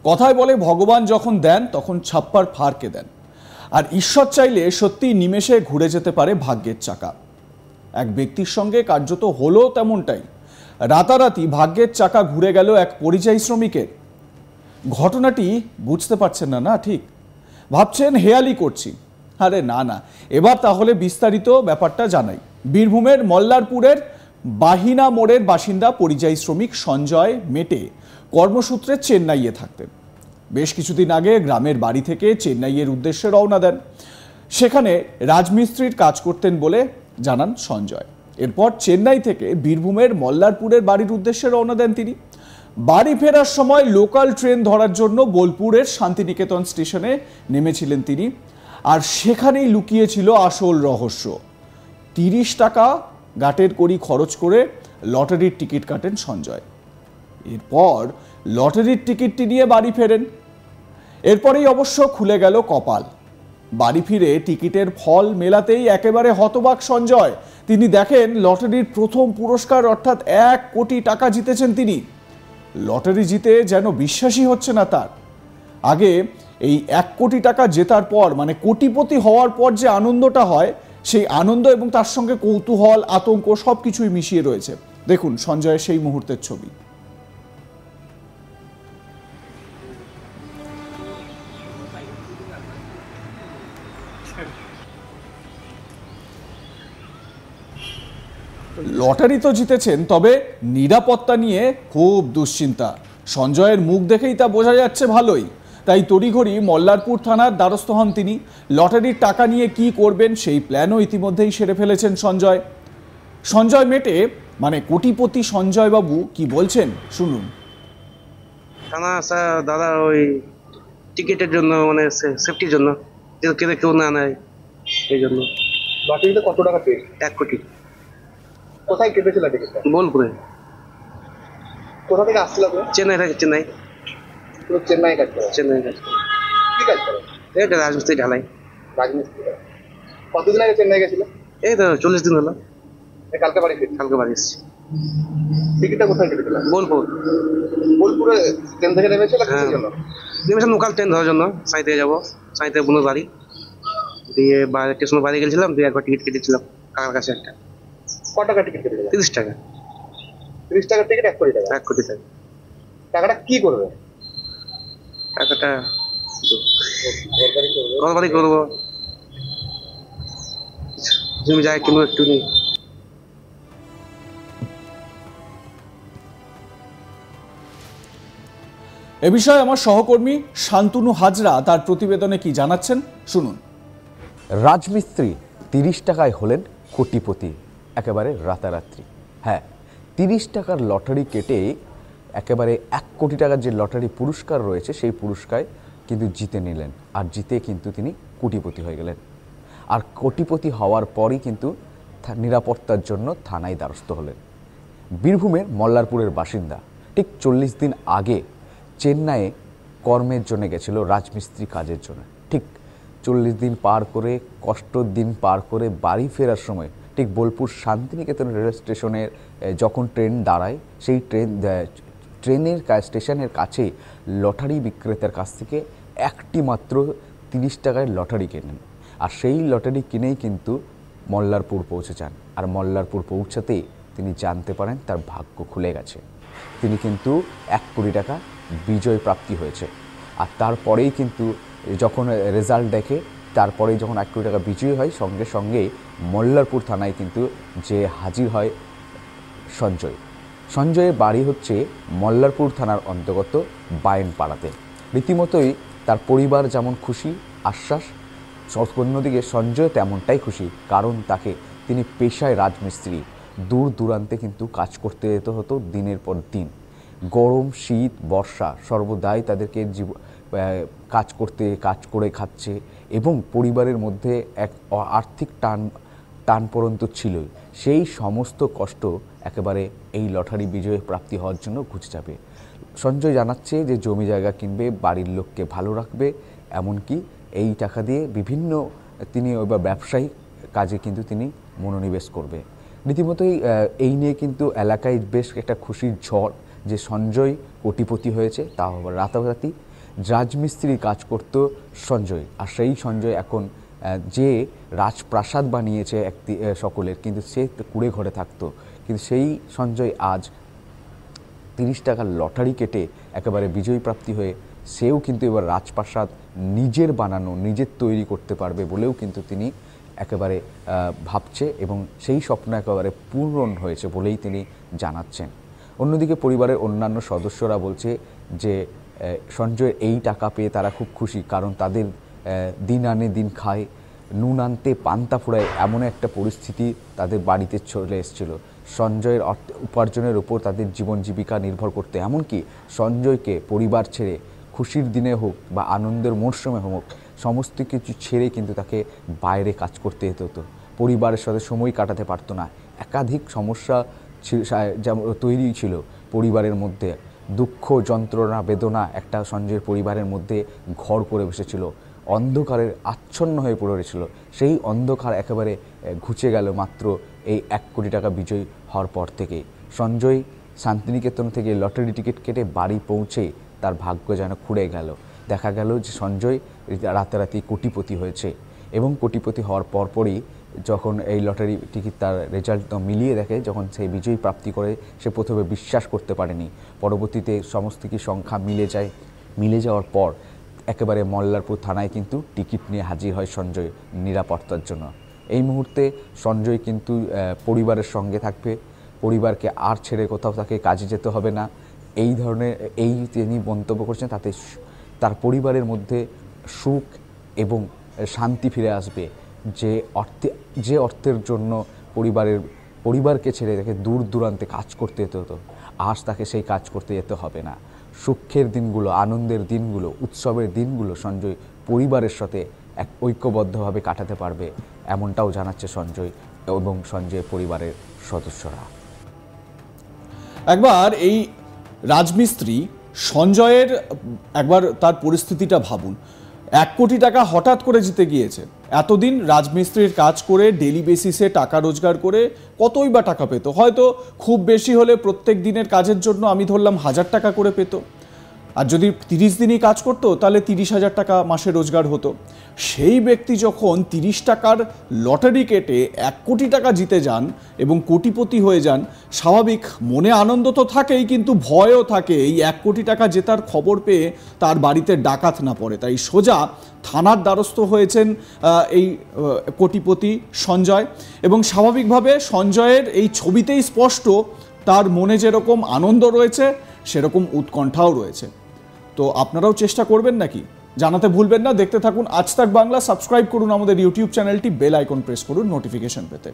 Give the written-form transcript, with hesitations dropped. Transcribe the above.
কথায় বলে ভগবান যখন দেন তখন ছাপ্পার ফারকে দেন, আর ঈশ্বর চাইলে সত্যি নিমেষে ঘুরে যেতে পারে ভাগ্যের চাকা। এক ব্যক্তির সঙ্গে কার্যত হলো তেমনটাই। রাতারাতি ভাগ্যের চাকা ঘুরে গেল এক পরিযায়ী শ্রমিকের। ঘটনাটি বুঝতে পারছেন না ঠিক ভাবছেন হেয়ালি করছি। আরে না না, এবার তাহলে বিস্তারিত ব্যাপারটা জানাই। বীরভূমের মল্লারপুরের বাহিনা মোড়ের বাসিন্দা পরিযায়ী শ্রমিক সঞ্জয় মেটে কর্মসূত্রে চেন্নাইয়ে থাকতেন। বেশ কিছুদিন আগে গ্রামের বাড়ি থেকে চেন্নাইয়ের উদ্দেশ্যে রওনা দেন। সেখানে রাজমিস্ত্রির কাজ করতেন বলে জানান সঞ্জয়। এরপর চেন্নাই থেকে বীরভূমের মল্লারপুরের বাড়ির উদ্দেশ্যে রওনা দেন তিনি। বাড়ি ফেরার সময় লোকাল ট্রেন ধরার জন্য বোলপুরের শান্তিনিকেতন স্টেশনে নেমেছিলেন তিনি। আর সেখানেই লুকিয়েছিল আসল রহস্য। 30 টাকা গাটের কড়ি খরচ করে লটারির টিকিট কাটেন সঞ্জয়। এরপর লটারির টিকিটটি নিয়ে বাড়ি ফেরেন। এরপরেই অবশ্য খুলে গেল কপাল। বাড়ি ফিরে টিকিটের ফল মেলাতেই একেবারে হতবাক সঞ্জয়। তিনি দেখেন লটারির প্রথম পুরস্কার অর্থাৎ 1 কোটি টাকা জিতেছেন তিনি। লটারি জিতে যেন বিশ্বাসই হচ্ছে না তার। আগে এই 1 কোটি টাকা জেতার পর মানে কোটিপতি হওয়ার পর যে আনন্দটা হয়, সেই আনন্দ এবং তার সঙ্গে কৌতূহল, আতঙ্ক সবকিছুই মিশিয়ে রয়েছে। দেখুন সঞ্জয়ের সেই মুহূর্তের ছবি। লটারি তো জিতেছেন, তবে নিরাপত্তা নিয়ে খুব দুশ্চিন্তা। সঞ্জয়ের মুখ দেখেই তা বোঝা যাচ্ছে ভালোই। তাই তড়িঘড়ি মল্লারপুর থানার দ্বারস্থ হন তিনি। লটারির টাকা নিয়ে কি করবেন সেই প্ল্যানও ইতিমধ্যেই সেরে ফেলেছেন সঞ্জয়। সঞ্জয় মেটে মানে কোটিপতি সঞ্জয় বাবু কি বলছেন শুনুন। থানা আসা দাদা ওই টিকিটের জন্য মানে সেফটির জন্য, কেউ না নেয় এই জন্য। লটারিতে কত টাকা পেয়ে? 1 কোটি। কোথায় কেটেছিল টিকিটটা? বোলপুরে। কোথা থেকে আসছিল আপনি? চেন্নাই থেকে। চেন্নাই। পুরো চেন্নাই কাজ করে? চেন্নাই কাজ করে। কি কাজ করে? এটা রাজমিস্ত্রি ঢালাই। রাজমিস্ত্রি। কতদিন আগে চেন্নাই গেছিল? এই তো 40 দিন হলো। কালকে বাড়ি ফিরছি। কালকে বাড়ি এসেছি। টিকিটটা কোথায় কেটেছিল? বোলপুর। বোলপুরে ট্রেন থেকে নেমেছিল কিসের জন্য? নেমেছিলাম লোকাল ট্রেন ধরার জন্য। সাঁই থেকে যাবো, সাঁই থেকে বোনের বাড়ি। দিয়ে স্টেশনের বাড়ি গেছিলাম, দিয়ে একবার টিকিট কেটেছিলাম কাকার কাছে একটা। কত টাকা টিকিট কেটেছিল? 30 টাকা। 30 টাকার টিকিট 1 কোটি টাকা? 1 কোটি টাকা। টাকাটা কি করবে? টাকাটা ঘর বাড়ি করবো, জমি যায় কিনবো একটু নিয়ে। এ বিষয়ে আমার সহকর্মী শান্তনু হাজরা তার প্রতিবেদনে কি জানাচ্ছেন শুনুন। রাজমিস্ত্রি 30 টাকায় হলেন কোটিপতি একেবারে রাতারাত্রি। হ্যাঁ, 30 টাকার লটারি কেটে একেবারে 1 কোটি টাকার যে লটারি পুরস্কার রয়েছে সেই পুরস্কার কিন্তু জিতে নিলেন। আর জিতে কিন্তু তিনি কোটিপতি হয়ে গেলেন। আর কোটিপতি হওয়ার পরই কিন্তু নিরাপত্তার জন্য থানায় দ্বারস্থ হলেন। বীরভূমের মল্লারপুরের বাসিন্দা। ঠিক 40 দিন আগে চেন্নাইয়ে কর্মের জন্য গেছিল, রাজমিস্ত্রি কাজের জন্য। ঠিক 40 দিন পার করে, কষ্টর দিন পার করে বাড়ি ফেরার সময় ঠিক বোলপুর শান্তিনিকেতন রেল স্টেশনের যখন ট্রেন দাঁড়ায়, সেই ট্রেনের স্টেশনের কাছে লটারি বিক্রেতার কাছ থেকে একটি মাত্র 30 টাকায় লটারি কেনেন। আর সেই লটারি কিনেই কিন্তু মল্লারপুর পৌঁছে যান। আর মল্লারপুর পৌঁছাতেই তিনি জানতে পারেন তার ভাগ্য খুলে গেছে। তিনি কিন্তু 1 কোটি টাকা বিজয় প্রাপ্তি হয়েছে। আর তারপরেই কিন্তু যখন রেজাল্ট দেখে, তারপরেই যখন 1 কোটি টাকা বিজয়ী হয়, সঙ্গে সঙ্গে মল্লারপুর থানায় কিন্তু যে হাজির হয় সঞ্জয়। সঞ্জয়ের বাড়ি হচ্ছে মল্লারপুর থানার অন্তর্গত বায়েনপাড়াতে। রীতিমতোই তার পরিবার যেমন খুশি, আশ্বাস, অন্যদিকে সঞ্জয় তেমনটাই খুশি। কারণ তিনি পেশায় রাজমিস্ত্রি। দূর দূরান্তে কিন্তু কাজ করতে যেতে হতো দিনের পর দিন। গরম, শীত, বর্ষা সর্বদাই তাদেরকে কাজ করে খাচ্ছে এবং পরিবারের মধ্যে এক আর্থিক টানপড়ন্ত ছিলই। সেই সমস্ত কষ্ট একেবারে এই লটারি বিজয় প্রাপ্তি হওয়ার জন্য ঘুচে যাবে। সঞ্জয় জানাচ্ছে যে জমি জায়গা কিনবে, বাড়ির লোককে ভালো রাখবে, এমনকি এই টাকা দিয়ে বিভিন্ন তিনি এবার ব্যবসায়িক কাজে কিন্তু তিনি মনোনিবেশ করবে। রীতিমতোই এই নিয়ে কিন্তু এলাকায় বেশ একটা খুশির ঝড় যে সঞ্জয় কোটিপতি হয়েছে, তাও আবার রাতারাতি। রাজমিস্ত্রি কাজ করত সঞ্জয়, আর সেই সঞ্জয় এখন যে রাজপ্রাসাদ বানিয়েছে সকলের, কিন্তু সে কুড়ে ঘরে থাকতো, কিন্তু সেই সঞ্জয় আজ 30 টাকার লটারি কেটে একেবারে বিজয়ী প্রাপ্তি হয়ে সেও কিন্তু এবার রাজপ্রাসাদ নিজের বানানো, নিজের তৈরি করতে পারবে বলেও কিন্তু তিনি একেবারে ভাবছে, এবং সেই স্বপ্ন একেবারে পূরণ হয়েছে বলেই তিনি জানাচ্ছেন। অন্যদিকে পরিবারের অন্যান্য সদস্যরা বলছে যে সঞ্জয়ের এই টাকা পেয়ে তারা খুব খুশি, কারণ তাদের দিন আনে দিন খায়, নুন আনতে পান্তা ফুরায় এমন একটা পরিস্থিতি তাদের বাড়িতে চলে এসেছিল। সঞ্জয়ের উপার্জনের উপর তাদের জীবন জীবিকা নির্ভর করতে, এমনকি সঞ্জয়কে পরিবার ছেড়ে খুশির দিনে হোক বা আনন্দের মরশুমে হোক সমস্ত কিছু ছেড়ে কিন্তু তাকে বাইরে কাজ করতে যেতে হতো, পরিবারের সাথে সময় কাটাতে পারতো না। একাধিক সমস্যা যেমন তৈরি ছিল পরিবারের মধ্যে, দুঃখ যন্ত্রণা বেদনা একটা সঞ্জয়ের পরিবারের মধ্যে ঘর করে বসেছিল, অন্ধকারের আচ্ছন্ন হয়ে পড়েছিল। সেই অন্ধকার একেবারে ঘুচে গেল মাত্র এই 1 কোটি টাকা বিজয়ী হওয়ার পর থেকে। সঞ্জয় শান্তিনিকেতন থেকে লটারি টিকিট কেটে বাড়ি পৌঁছে তার ভাগ্য যেন খুঁড়ে গেল। দেখা গেল যে সঞ্জয় রাতারাতি কোটিপতি হয়েছে, এবং কোটিপতি হওয়ার পরপরই যখন এই লটারি টিকিট তার রেজাল্ট মিলিয়ে দেখে, যখন সে বিজয়ী প্রাপ্তি করে, সে প্রথমে বিশ্বাস করতে পারেনি। পরবর্তীতে সমস্ত কি সংখ্যা মিলে যাওয়ার পর একেবারে মল্লারপুর থানায় কিন্তু টিকিট নিয়ে হাজির হয় সঞ্জয় নিরাপত্তার জন্য। এই মুহূর্তে সঞ্জয় কিন্তু পরিবারের সঙ্গে থাকবে, পরিবারকে আর ছেড়ে কোথাও তাকে কাজে যেতে হবে না, এই ধরনের তিনি মন্তব্য করছেন। তাতে তার পরিবারের মধ্যে সুখ এবং শান্তি ফিরে আসবে। যে অর্থের জন্য পরিবারকে ছেড়ে তাকে দূর দূরান্তে কাজ করতে যেতে হতো, আজ তাকে সেই কাজ করতে যেতে হবে না। সুখের দিনগুলো, আনন্দের দিনগুলো, উৎসবের দিনগুলো সঞ্জয় পরিবারের সাথে এক ঐক্যবদ্ধভাবে কাটাতে পারবে, এমনটাও জানাচ্ছে সঞ্জয় এবং সঞ্জয়ের পরিবারের সদস্যরা। একবার এই রাজমিস্ত্রি সঞ্জয়ের একবার তার পরিস্থিতিটা ভাবুন। 1 কোটি টাকা হঠাৎ করে জিতে গিয়েছে। এতদিন রাজমিস্ত্রির কাজ করে ডেলি বেসিসে টাকা রোজগার করে কতই বা টাকা পেত, হয়তো খুব বেশি হলে প্রত্যেক দিনের কাজের জন্য আমি ধরলাম 1000 টাকা করে পেত, আর যদি 30 দিনই কাজ করতো তাহলে 30,000 টাকা মাসে রোজগার হতো। সেই ব্যক্তি যখন 30 টাকার লটারি কেটে 1 কোটি টাকা জিতে যান এবং কোটিপতি হয়ে যান, স্বাভাবিক মনে আনন্দ তো থাকেই, কিন্তু ভয়ও থাকে এই 1 কোটি টাকা জেতার খবর পেয়ে তার বাড়িতে ডাকাত না পড়ে। তাই সোজা থানার দ্বারস্থ হয়েছেন এই কোটিপতি সঞ্জয়, এবং স্বাভাবিকভাবে সঞ্জয়ের এই ছবিতেই স্পষ্ট তার মনে যেরকম আনন্দ রয়েছে সেরকম উৎকণ্ঠাও রয়েছে। তো আপনারাও চেষ্টা করবেন নাকি? জানাতে ভুলবেন না। দেখতে থাকুন আজ তাক বাংলা, সাবস্ক্রাইব করুন আমাদের ইউটিউব চ্যানেলটি, বেল আইকন প্রেস করুন নোটিফিকেশন পেতে।